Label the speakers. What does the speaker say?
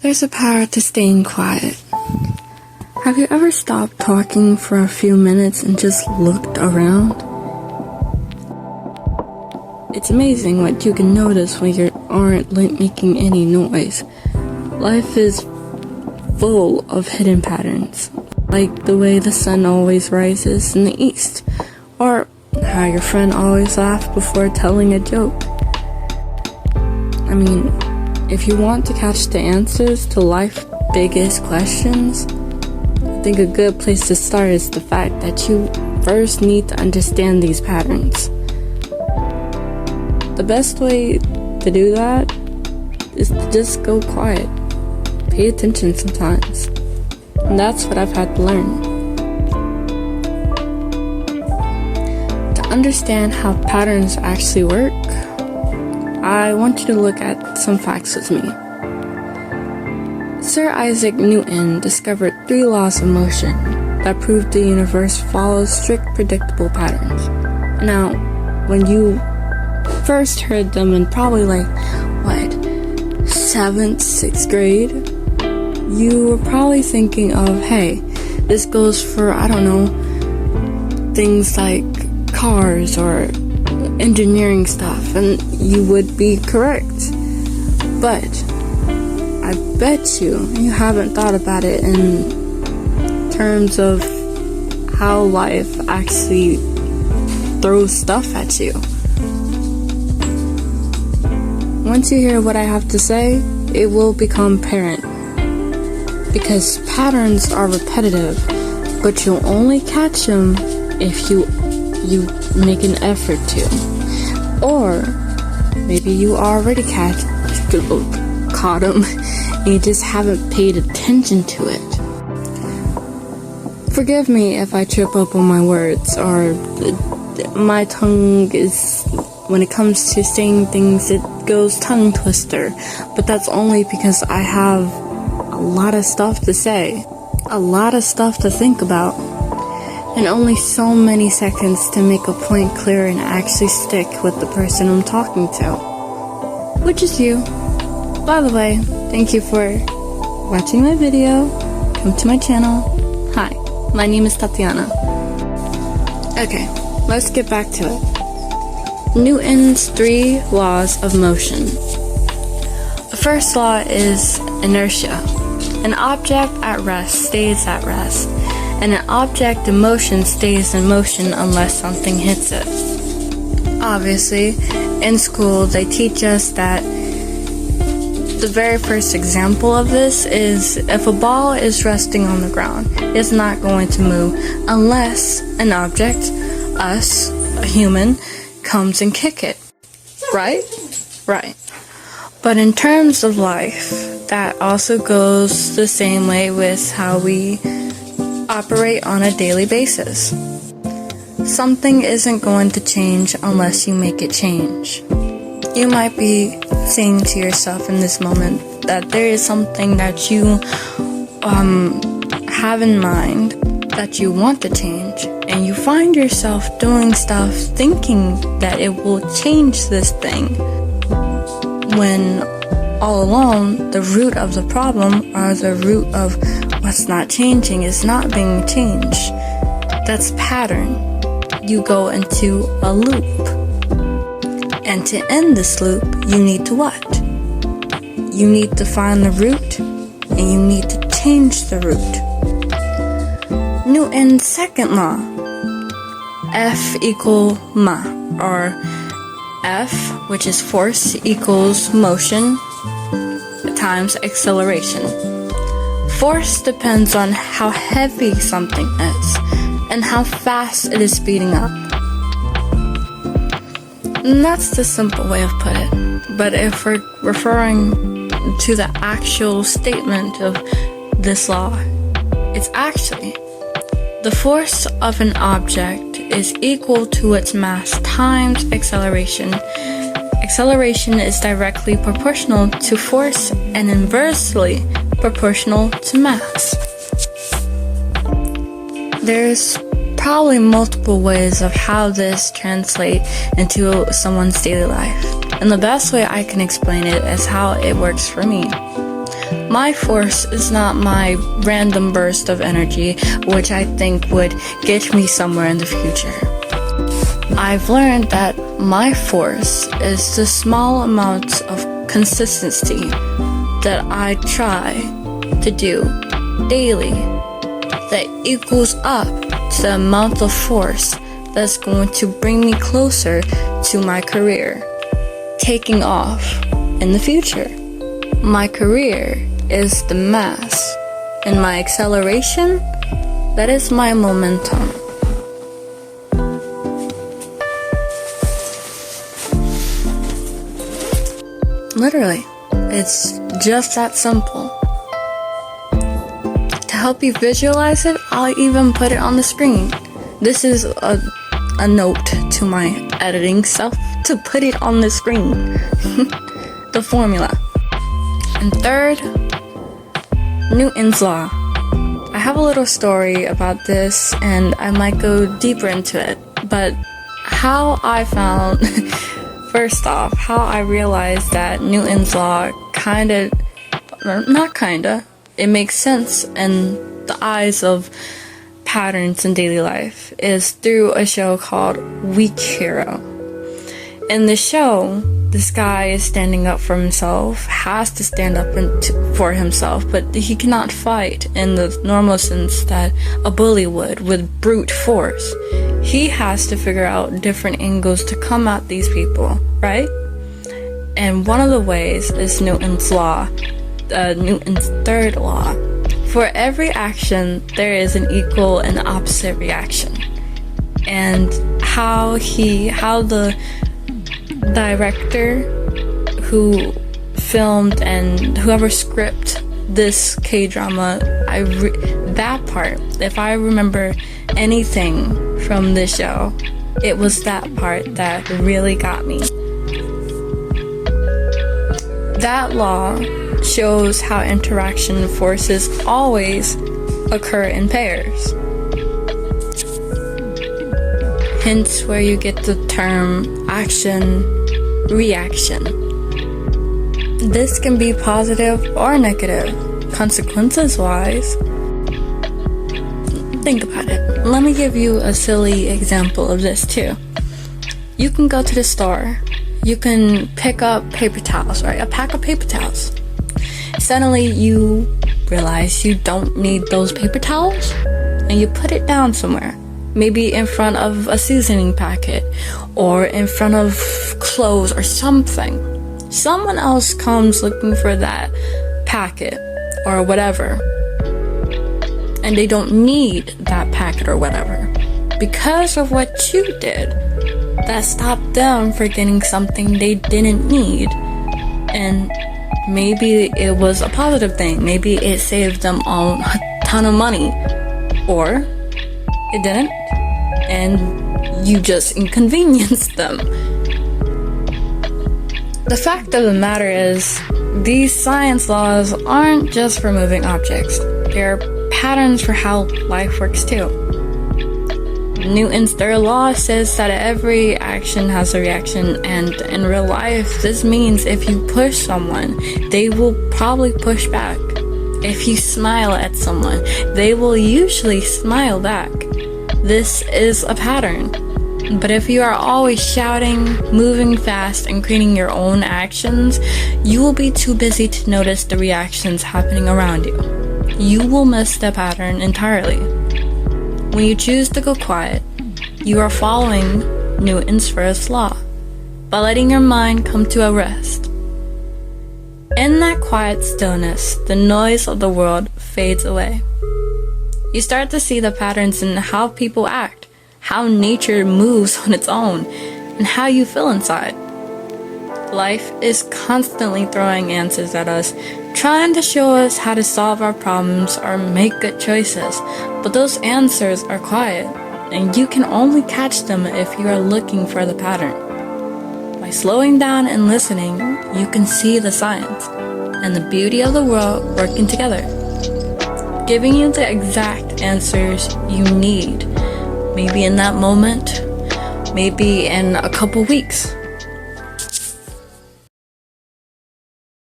Speaker 1: There's a power to staying quiet. Have you ever stopped talking for a few minutes and just looked around? It's amazing what you can notice when you aren't making any noise. Life is full of hidden patterns, like the way the sun always rises in the east, or how your friend always laughs before telling a joke. I mean, if you want to catch the answers to life's biggest questions, I think a good place to start is the fact that you first need to understand these patterns. The best way to do that is to just go quiet. Pay attention sometimes. And that's what I've had to learn. To understand how patterns actually work, I want you to look at some facts with me. Sir Isaac Newton discovered 3 laws of motion that proved the universe follows strict predictable patterns. Now, when you first heard them in probably 7th, 6th grade, you were probably thinking of, hey, this goes for, things like cars or engineering stuff, and you would be correct. But I bet you haven't thought about it in terms of how life actually throws stuff at you. Once you hear what I have to say, it will become apparent. Because patterns are repetitive, but you'll only catch them if you make an effort to. Or maybe you already caught them and you just haven't paid attention to it. Forgive me if I trip up on my words, or my tongue is, when it comes to saying things, it goes tongue twister. But that's only because I have a lot of stuff to say, a lot of stuff to think about, and only so many seconds to make a point clear and actually stick with the person I'm talking to, which is you. By the way, thank you for watching my video. Come to my channel. Hi, my name is Tatiana. Okay, let's get back to it. Newton's 3 laws of motion. The first law is inertia. An object at rest stays at rest, and an object in motion stays in motion unless something hits it. Obviously, in school they teach us that the very first example of this is if a ball is resting on the ground, it's not going to move unless an object, us, a human, comes and kick it. Right? Right. But in terms of life, that also goes the same way with how we operate on a daily basis. Something isn't going to change unless you make it change. You might be saying to yourself in this moment that there is something that you have in mind that you want to change, and you find yourself doing stuff thinking that it will change this thing, when all along the root of the problem, or the root of what's not changing, is not being changed. That's pattern. You go into a loop. And to end this loop, you need to what? You need to find the root, and you need to change the root. Newton's second law, F equal ma, or F, which is force, equals motion times acceleration. Force depends on how heavy something is and how fast it is speeding up. And that's the simple way of put it. But if we're referring to the actual statement of this law, it's actually the force of an object is equal to its mass times acceleration. Acceleration is directly proportional to force and inversely proportional to mass. There's probably multiple ways of how this translates into someone's daily life, and the best way I can explain it is how it works for me. My force is not my random burst of energy, which I think would get me somewhere in the future. I've learned that my force is the small amounts of consistency that I try to do daily that equals up to the amount of force that's going to bring me closer to my career taking off in the future. My career is the mass, and my acceleration, that is my momentum. Literally, it's just that simple. To help you visualize it, I'll even put it on the screen. This is a note to my editing self to put it on the screen. The formula. And third, Newton's law. I have a little story about this and I might go deeper into it, but how I found first off, how I realized that Newton's law it makes sense in the eyes of patterns in daily life is through a show called Weak Hero. In the show, this guy is standing up for himself, has to stand up for himself, but he cannot fight in the normal sense that a bully would with brute force. He has to figure out different angles to come at these people, right? And one of the ways is Newton's law, Newton's third law. For every action, there is an equal and opposite reaction. And how the director who filmed and whoever scripted this K-drama, that part, if I remember anything from this show, it was that part that really got me. That law shows how interaction forces always occur in pairs. Hence where you get the term action reaction. This can be positive or negative, consequences wise. Think about it. Let me give you a silly example of this too. You can go to the store, you can pick up paper towels, right? A pack of paper towels. Suddenly you realize you don't need those paper towels and you put it down somewhere. Maybe in front of a seasoning packet or in front of clothes or something. Someone else comes looking for that packet or whatever, and they don't need that packet or whatever. Because of what you did, that stopped them from getting something they didn't need. And maybe it was a positive thing. Maybe it saved them a ton of money. Or it didn't, and you just inconvenienced them. The fact of the matter is, these science laws aren't just for moving objects. They're patterns for how life works too. Newton's third law says that every action has a reaction, and in real life, this means if you push someone, they will probably push back. If you smile at someone, they will usually smile back. This is a pattern. But if you are always shouting, moving fast, and creating your own actions, you will be too busy to notice the reactions happening around you. You will miss the pattern entirely. When you choose to go quiet, you are following Newton's first law by letting your mind come to a rest. In that quiet stillness, the noise of the world fades away. You start to see the patterns in how people act, how nature moves on its own, and how you feel inside. Life is constantly throwing answers at us, trying to show us how to solve our problems or make good choices, but those answers are quiet, and you can only catch them if you are looking for the pattern. By slowing down and listening, you can see the science and the beauty of the world working together, giving you the exact answers you need, maybe in that moment, maybe in a couple weeks.